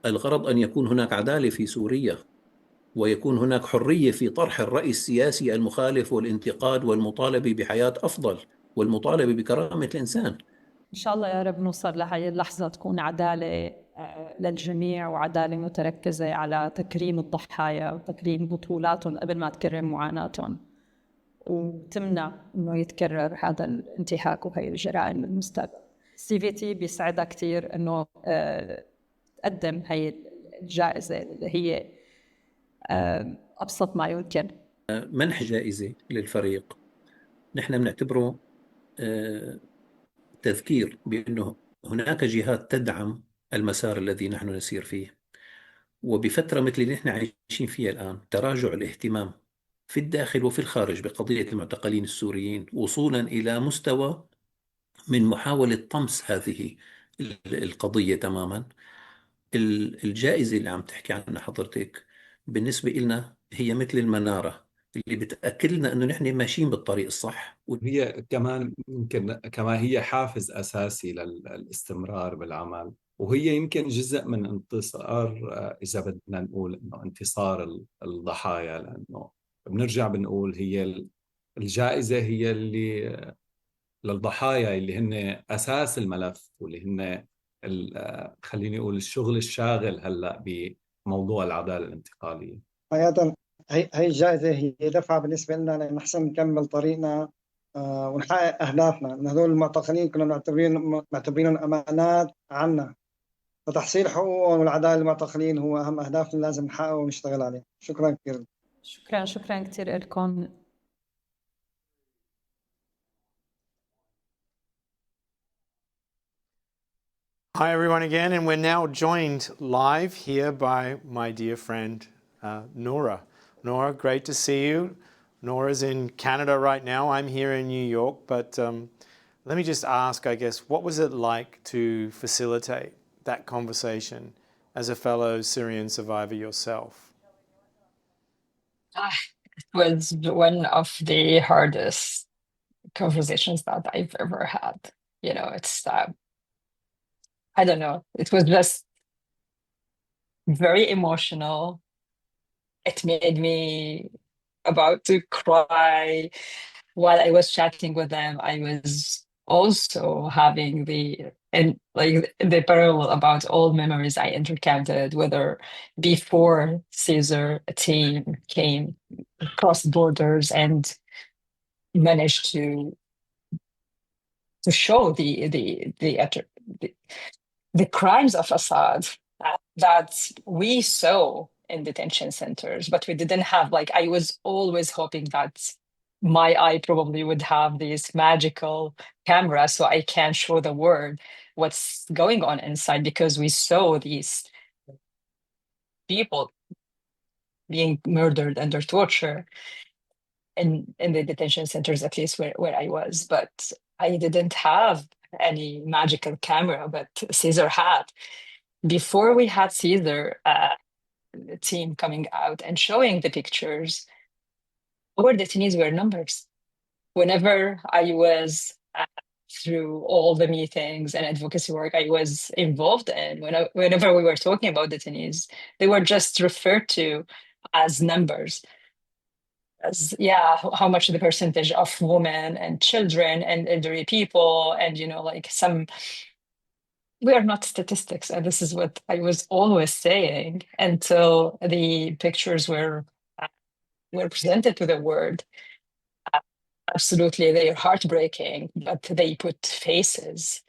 الغرض أن يكون هناك عدالة في سوريا، ويكون هناك حرية في طرح الرأي السياسي المخالف والانتقاد والمطالبة بحياة أفضل والمطالبة بكرامة الإنسان. إن شاء الله يا رب نوصل لهي اللحظة تكون عدالة للجميع، وعدالة متركزة على تكريم الضحايا وتكريم بطولاتهم قبل ما تكرم معاناتهم، وتمنع إنه يتكرر هذا الانتهاك وهي الجرائم بالمستقبل. CVT بيسعدها كتير إنه تقدم هي الجائزة اللي هي أبسط ما يمكن. منح جائزة للفريق نحن بنعتبره تذكير بأنه هناك جهات تدعم المسار الذي نحن نسير فيه. وبفترة مثل اللي نحن عايشين فيها الآن، تراجع الاهتمام في الداخل وفي الخارج بقضية المعتقلين السوريين وصولا إلى مستوى من محاولة طمس هذه القضية تماما. الجائزة اللي عم تحكي عنها حضرتك بالنسبة لنا هي مثل المنارة اللي بتأكد لنا أنه نحن ماشيين بالطريق الصح. وهي كمان يمكن كمان هي حافز أساسي للاستمرار بالعمل، وهي يمكن جزء من انتصار، إذا بدنا نقول إنه انتصار الضحايا، لأنه بنرجع بنقول هي الجائزة هي اللي للضحايا اللي هن أساس الملف، واللي هن خليني أقول الشغل الشاغل هلأ بموضوع العدالة الانتقالية. حقيقة هي الجائزة هي دفعة بالنسبة لنا لنحسن نكمل طريقنا ونحقق أهدافنا. إن هذول المعتقلين كنا معتبرينهم أمانات عنا، فتحصيل حقوقهم والعدالة للمعتقلين هو أهم أهدافنا لازم نحققه ونشتغل عليه. شكرا كثير. شكرا كثير لكم. Hi everyone again, and we're now joined live here by my dear friend Nora. Nora, great to see you. Nora's in Canada right now. I'm here in New York, but let me just ask, I guess, what was it like to facilitate that conversation as a fellow Syrian survivor yourself? It was one of the hardest conversations that I've ever had. You know, it's I don't know. It was just very emotional, it made me about to cry. While I was chatting with them, I was also having the parallel about all memories I encountered, whether before Caesar team came across borders and managed to show the crimes of Assad that we saw in detention centers, but we didn't have, like, I was always hoping that my eye probably would have this magical camera so I can show the world what's going on inside, because we saw these people being murdered under torture in the detention centers, at least where I was. But I didn't have any magical camera, but Caesar had. Before we had Caesar, the team coming out and showing the pictures, our detainees were numbers. Whenever I was through all the meetings and advocacy work I was involved in, whenever we were talking about detainees, they were just referred to as numbers. As how much the percentage of women and children and elderly people, and like we are not statistics, and this is what I was always saying until the pictures were presented to the world. Absolutely, they are heartbreaking, but they put faces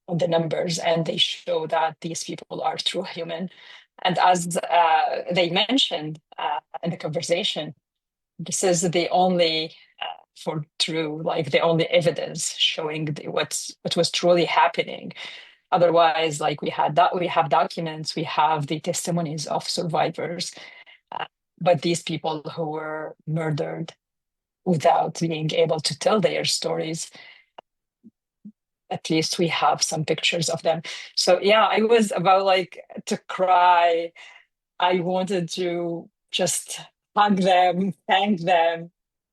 on the numbers and they show that these people are true human. And as they mentioned in the conversation, this is the only the only evidence showing what was truly happening. Otherwise, like we have documents, we have the testimonies of survivors, but these people who were murdered without being able to tell their stories, at least we have some pictures of them. So I was about to cry. I wanted to just hug them, thank them.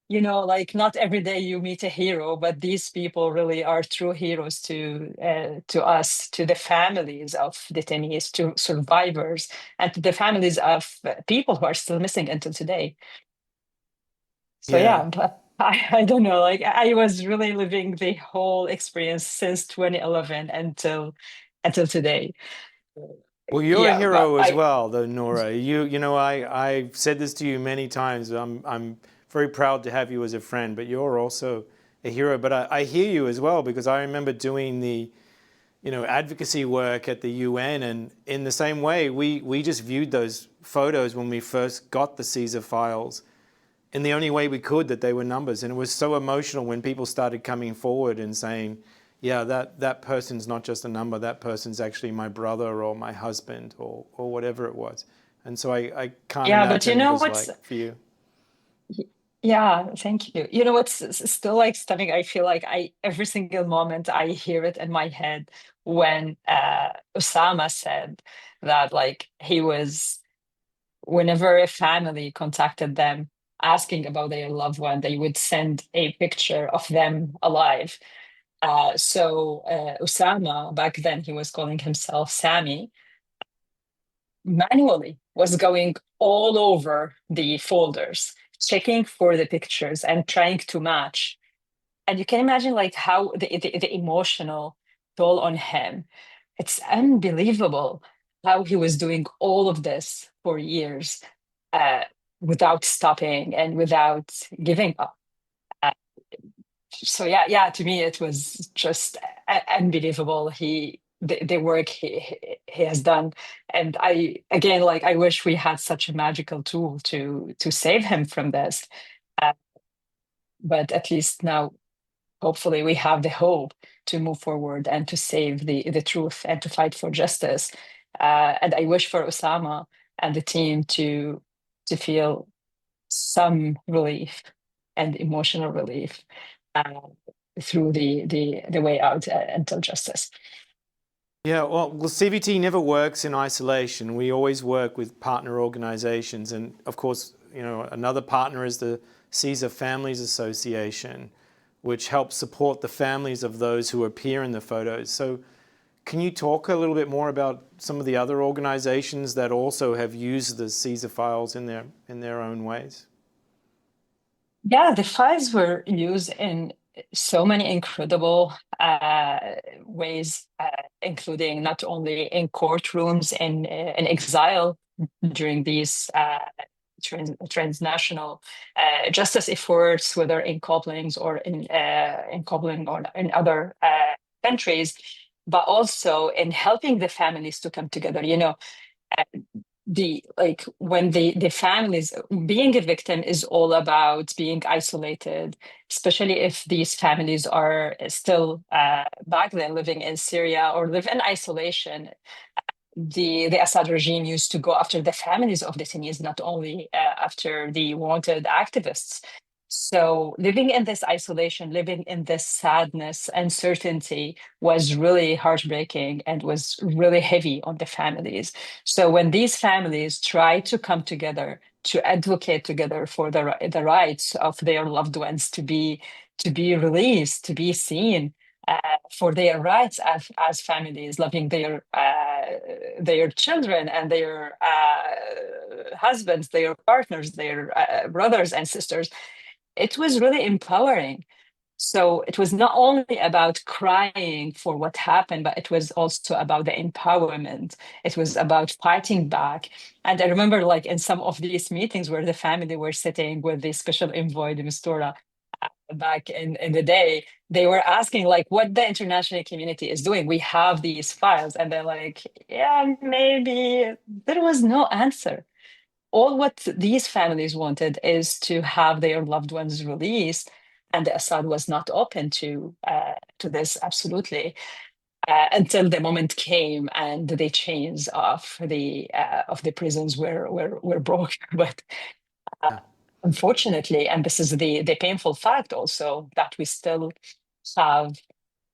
Not every day you meet a hero, but these people really are true heroes to us, to the families of detainees, to survivors, and to the families of people who are still missing until today. So but I don't know, I was really living the whole experience since 2011 until today. Well, you're a hero but as well, though, Nora. I've said this to you many times. I'm very proud to have you as a friend, but you're also a hero. But I hear you as well, because I remember doing the, advocacy work at the UN, and in the same way, we just viewed those photos when we first got the Caesar files in the only way we could, that they were numbers. And it was so emotional when people started coming forward and saying, yeah, that person's not just a number, that person's actually my brother or my husband or whatever it was. And so I can't imagine what it was like for you. Yeah, thank you. What's still stunning, I feel like every single moment I hear it in my head when Osama said that he was, whenever a family contacted them asking about their loved one, they would send a picture of them alive. So Osama, back then he was calling himself Sami, manually was going all over the folders, checking for the pictures and trying to match. And you can imagine how the emotional toll on him. It's unbelievable how he was doing all of this for years without stopping and without giving up. So to me it was just unbelievable. The work he has done, and I wish we had such a magical tool to save him from this, but at least now hopefully we have the hope to move forward and to save the truth and to fight for justice, and I wish for Osama and the team to feel some relief and emotional relief through the way out until justice. Yeah, well, CVT never works in isolation. We always work with partner organizations. And of course, another partner is the Caesar Families Association, which helps support the families of those who appear in the photos. So Can you talk a little bit more about some of the other organizations that also have used the CSER files in their own ways? Yeah, the files were used in so many incredible ways, including not only in courtrooms in exile during these transnational justice efforts, whether in Koblings or in Kobling or in other countries, but also in helping the families to come together. When the families, being a victim is all about being isolated, especially if these families are still back then living in Syria or live in isolation. The Assad regime used to go after the families of detainees, not only after the wanted activists. So living in this isolation, living in this sadness, uncertainty was really heartbreaking and was really heavy on the families. So when these families try to come together to advocate together for the rights of their loved ones to be released, to be seen, for their rights as families, loving their children and their husbands, their partners, their brothers and sisters, it was really empowering. So it was not only about crying for what happened, but it was also about the empowerment. It was about fighting back. And I remember, like, in some of these meetings where the family were sitting with the special envoy, the Mistura, back in the day, they were asking, like, what the international community is doing. We have these files. And they're like, yeah, maybe. There was no answer. All what these families wanted is to have their loved ones released, and the Assad was not open to this, absolutely, until the moment came and the chains of the prisons were broken. But unfortunately, and this is the painful fact also, that we still have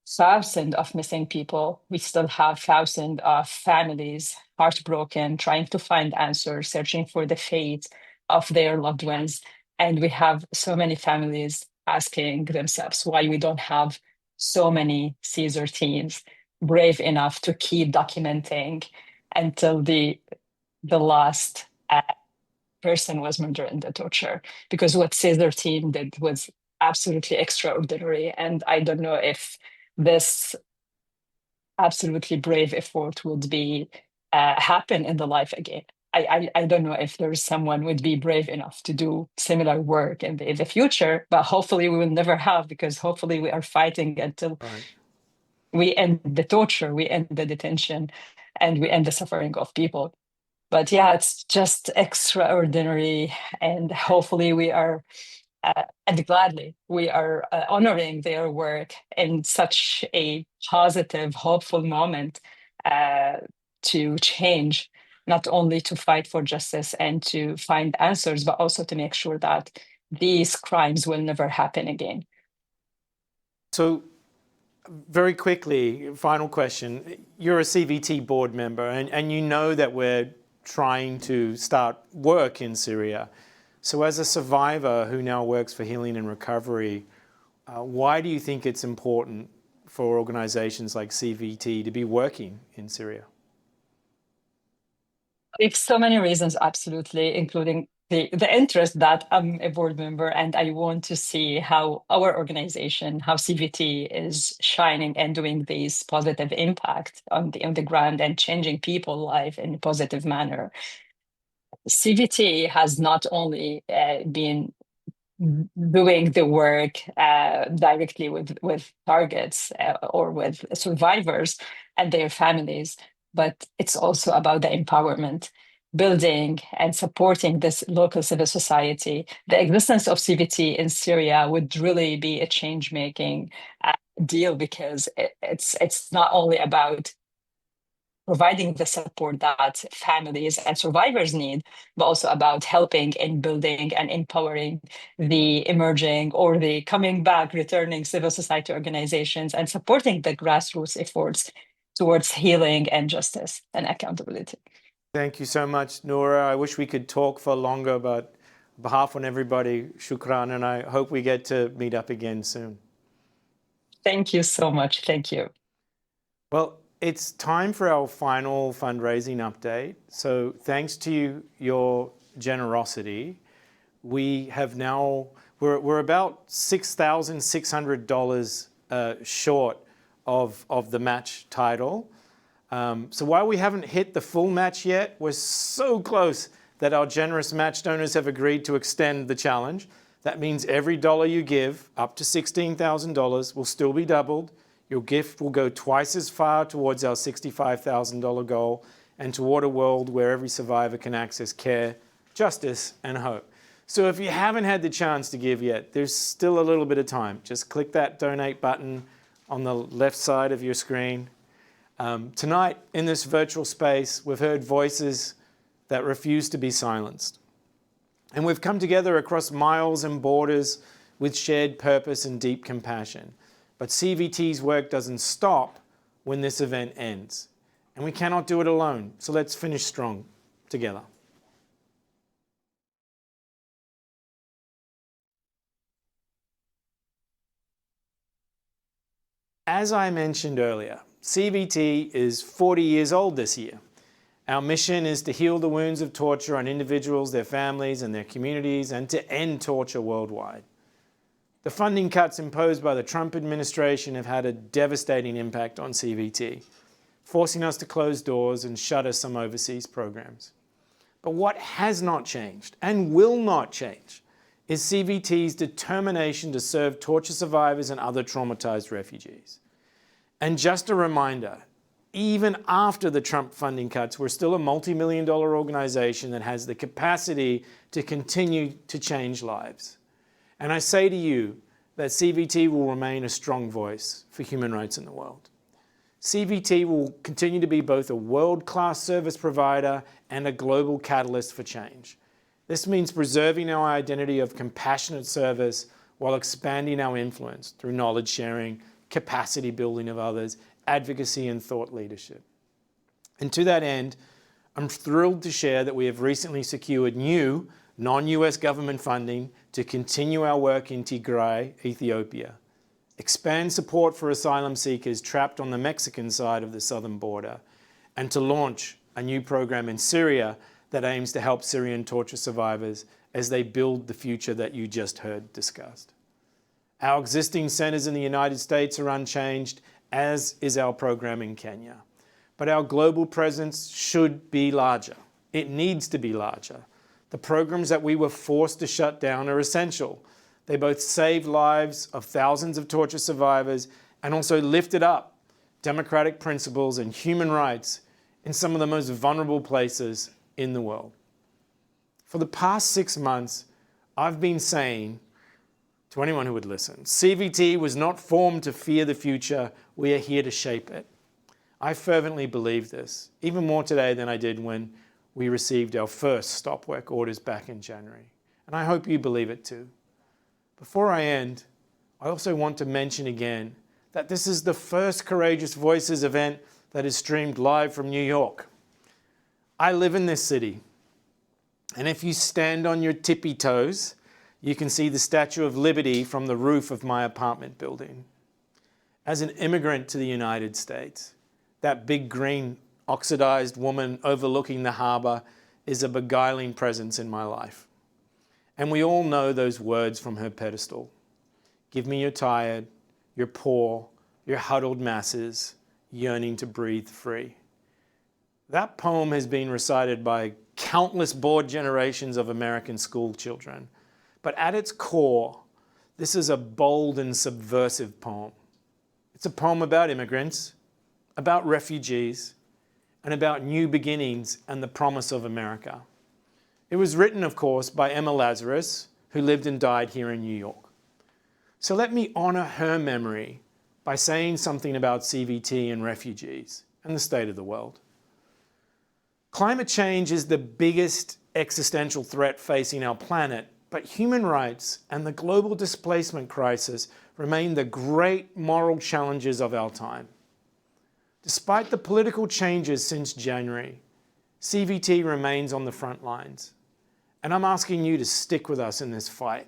thousands of missing people. We still have thousands of families heartbroken, trying to find answers, searching for the fate of their loved ones. And we have so many families asking themselves why we don't have so many CSER teams brave enough to keep documenting until the last person was murdered in the torture. Because what CSER team did was absolutely extraordinary. And I don't know if this absolutely brave effort would be happen in the life again. I don't know if there's someone would be brave enough to do similar work in the future, but hopefully we will never have, because hopefully we are fighting until we end the torture, we end the detention, and we end the suffering of people. But yeah, it's just extraordinary, and hopefully we are and gladly we are honoring their work in such a positive, hopeful moment to change, not only to fight for justice and to find answers, but also to make sure that these crimes will never happen again. So, very quickly, final question. You're a CVT board member, and you know that we're trying to start work in Syria. So as a survivor who now works for Healing and Recovery, why do you think it's important for organizations like CVT to be working in Syria? It's so many reasons, absolutely, including the interest that I'm a board member, and I want to see how our organization, how CVT is shining and doing this positive impact on the ground and changing people's life in a positive manner. CVT has not only been doing the work directly with targets or with survivors and their families, but it's also about the empowerment, building and supporting this local civil society. The existence of CVT in Syria would really be a change-making deal, because it's not only about providing the support that families and survivors need, but also about helping in building and empowering the emerging or the coming back, returning civil society organizations, and supporting the grassroots efforts towards healing and justice and accountability. Thank you so much, Noura. I wish we could talk for longer, but on behalf of everybody, shukran, and I hope we get to meet up again soon. Thank you so much. Thank you. Well, it's time for our final fundraising update. So thanks to your generosity, we have now, we're about $6,600 short of the match title. So while we haven't hit the full match yet, we're so close that our generous match donors have agreed to extend the challenge. That means every dollar you give, up to $16,000, will still be doubled. Your gift will go twice as far towards our $65,000 goal and toward a world where every survivor can access care, justice, and hope. So if you haven't had the chance to give yet, there's still a little bit of time. Just click that donate button on the left side of your screen. Tonight, in this virtual space, we've heard voices that refuse to be silenced. And we've come together across miles and borders with shared purpose and deep compassion. But CVT's work doesn't stop when this event ends. And we cannot do it alone. So let's finish strong together. As I mentioned earlier, CVT is 40 years old this year. Our mission is to heal the wounds of torture on individuals, their families, and their communities, and to end torture worldwide. The funding cuts imposed by the Trump administration have had a devastating impact on CVT, forcing us to close doors and shutter some overseas programs. But what has not changed, and will not change, is CVT's determination to serve torture survivors and other traumatized refugees. And just a reminder, even after the Trump funding cuts, we're still a multi-million-dollar organization that has the capacity to continue to change lives. And I say to you that CVT will remain a strong voice for human rights in the world. CVT will continue to be both a world-class service provider and a global catalyst for change. This means preserving our identity of compassionate service while expanding our influence through knowledge sharing, capacity building of others, advocacy and thought leadership. And to that end, I'm thrilled to share that we have recently secured new non-US government funding to continue our work in Tigray, Ethiopia, expand support for asylum seekers trapped on the Mexican side of the southern border, and to launch a new program in Syria that aims to help Syrian torture survivors as they build the future that you just heard discussed. Our existing centers in the United States are unchanged, as is our program in Kenya. But our global presence should be larger. It needs to be larger. The programs that we were forced to shut down are essential. They both saved lives of thousands of torture survivors and also lifted up democratic principles and human rights in some of the most vulnerable places in the world. For the past 6 months, I've been saying to anyone who would listen, CVT was not formed to fear the future. We are here to shape it. I fervently believe this, even more today than I did when we received our first stop work orders back in January. And I hope you believe it too. Before I end, I also want to mention again that this is the first Courageous Voices event that is streamed live from New York. I live in this city, and if you stand on your tippy toes, you can see the Statue of Liberty from the roof of my apartment building. As an immigrant to the United States, that big green oxidized woman overlooking the harbor is a beguiling presence in my life. And we all know those words from her pedestal. Give me your tired, your poor, your huddled masses yearning to breathe free. That poem has been recited by countless bored generations of American school children. But at its core, this is a bold and subversive poem. It's a poem about immigrants, about refugees, and about new beginnings and the promise of America. It was written, of course, by Emma Lazarus, who lived and died here in New York. So let me honor her memory by saying something about CVT and refugees and the state of the world. Climate change is the biggest existential threat facing our planet, but human rights and the global displacement crisis remain the great moral challenges of our time. Despite the political changes since January, CVT remains on the front lines. And I'm asking you to stick with us in this fight.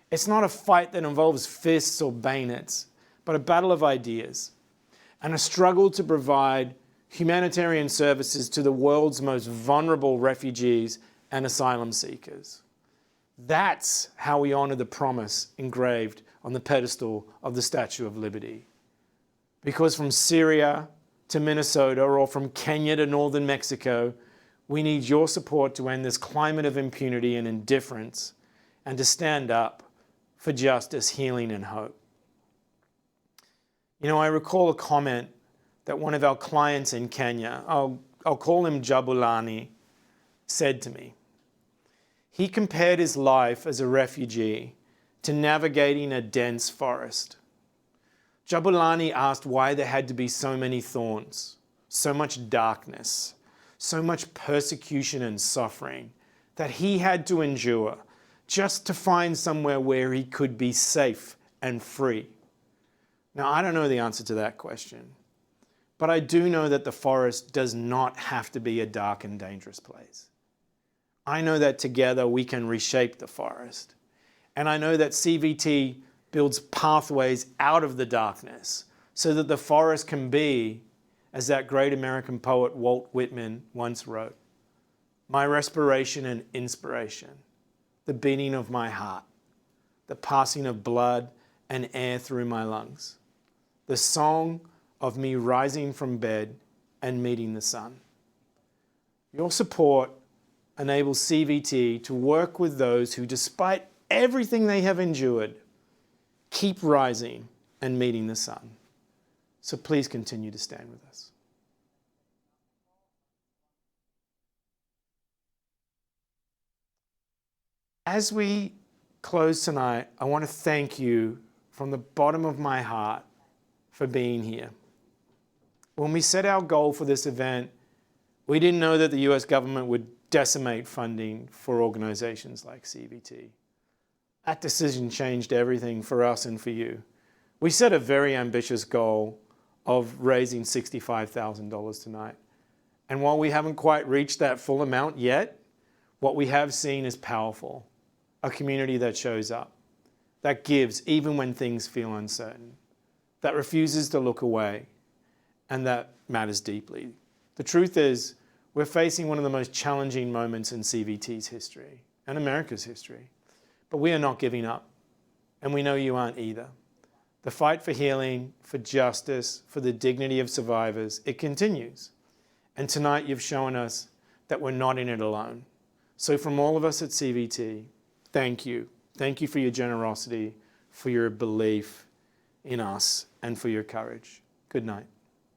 It's not a fight that involves fists or bayonets, but a battle of ideas. and a struggle to provide humanitarian services to the world's most vulnerable refugees and asylum seekers. That's how we honor the promise engraved on the pedestal of the Statue of Liberty. Because from Syria to Minnesota, or from Kenya to northern Mexico, we need your support to end this climate of impunity and indifference and to stand up for justice, healing, and hope. You know, I recall a comment that one of our clients in Kenya, I'll call him Jabulani, said to me. He compared his life as a refugee to navigating a dense forest. Jabulani asked why there had to be so many thorns, so much darkness, so much persecution and suffering that he had to endure just to find somewhere where he could be safe and free. Now, I don't know the answer to that question, but I do know that the forest does not have to be a dark and dangerous place. I know that together we can reshape the forest. And I know that CVT builds pathways out of the darkness so that the forest can be, as that great American poet Walt Whitman once wrote, my respiration and inspiration, the beating of my heart, the passing of blood and air through my lungs, the song of me rising from bed and meeting the sun. Your support enables CVT to work with those who, despite everything they have endured, keep rising and meeting the sun. So please continue to stand with us. As we close tonight, I want to thank you from the bottom of my heart for being here. When we set our goal for this event, we didn't know that the US government would decimate funding for organizations like CVT. That decision changed everything for us and for you. We set a very ambitious goal of raising $65,000 tonight. And while we haven't quite reached that full amount yet, what we have seen is powerful. A community that shows up, that gives even when things feel uncertain, that refuses to look away, and that matters deeply. The truth is, we're facing one of the most challenging moments in CVT's history and America's history. But we are not giving up, and we know you aren't either. The fight for healing, for justice, for the dignity of survivors, it continues. And tonight you've shown us that we're not in it alone. So from all of us at CVT, thank you. Thank you for your generosity, for your belief in us, and for your courage. Good night.